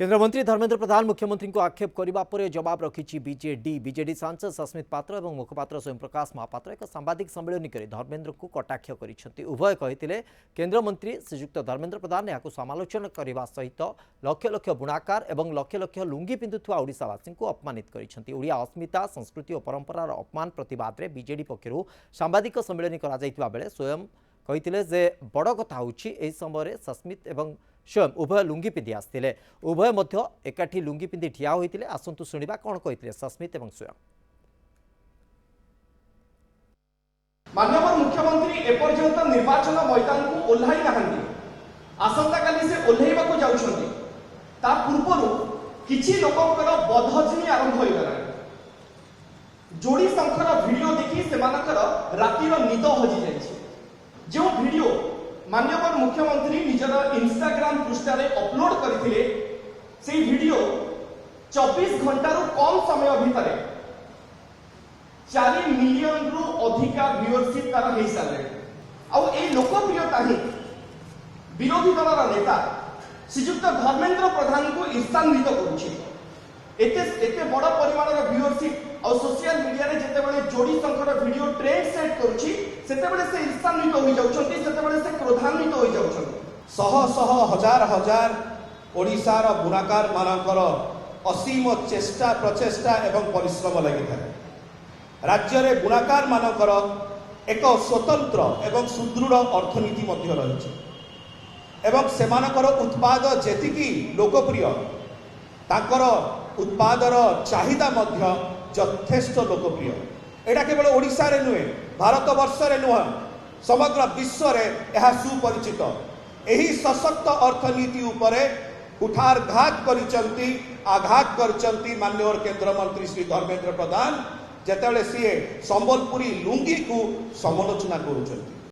केंद्र मंत्री धर्मेंद्र प्रधान मुख्यमंत्री को आक्षेप करने पर जवाब रखी बीजेडी सांसद सस्मित पात्र और मुखपात्र स्वयं प्रकाश महापात्र एक सांबादिक सम्मेलन कर धर्मेंद्र को कटाक्ष कर उभय कहते केंद्र मंत्री श्रीजुक्त धर्मेंद्र प्रधान यहाँ समालोचना करने सहित लक्ष लक्ष बुणाकार और लक्ष लक्ष लुंगी पिंधुवा ओडिशावासी को अपमानित कर अस्मिता संस्कृति और परंपरार अपमान प्रतिवाद में बीजेडी पक्षर सांबादिक सम्मेलन कर स्वयं कहते बड़ कथा होची समय सस्मित एवं स्वयं उभय लुंगी पिंधि आसते उभय एकाठी लुंगी पिंधि ठिया होते आसतु शुणा कौन कहते सस्मित एवं स्वयं। माननीय मुख्यमंत्री एपर्यंत निर्वाचन मैदान को ओह्लाई नाहंती आसंता काली से ओह्लाइबा को जाउछंती ता पूर्वरु किछि लोकंकर बधजनी आरंभ होई गला जोड़ी संख्यार वीडियो देखि सेमानकर रातिर निद हजि जाइछि जो वीडियो माननीय मुख्यमंत्री निजर इंस्टाग्राम पृष्ठ अपलोड करथिले से वीडियो 24 घंटार कम समय भितर 4 मिलियन रु अधिका व्यूअरशिप तार हो सारे आ लोकप्रियता ही विरोधी दलर नेता श्रीजुक्त धर्मेंद्र प्रधान को ईर्षान्वित करुछि एते बड़ परिमाणर व्यूअरशिप और सोशल मीडिया रे जेतेबेले जोड़ी संख्यार वीडियो ट्रेंड सेट करुछि सेतेबेले से ईर्षान्वित होई जाउछंती सेतेबेले से क्रोधान्वित होई जाउछंती शह शह हजार हजार ओडिशार बुनाकार मानकर असीम चेष्टा प्रचेष्टा एवं परिश्रम लगी था राज्य रे बुनाकार मानकर एक स्वतंत्र एवं सुदृढ़ अर्थनीति मध्य रही एवं सेमानकर उत्पाद जेतिकी लोकप्रिय ताकर उत्पादर चाहिदा मध्य यथेष्ट लोकप्रिय एटा केवल ओडिशा रे नुहे भारत वर्ष रे नुह समग्र विश्व रे यह सुपरिचित एही सशक्त अर्थनीति उपरे कुठारघात करिसंती आघात करिसंती माननीय केंद्र मंत्री श्री धर्मेंद्र प्रधान जेतेबेले सीए संबलपुरी लुंगी को समालोचना करुचंती।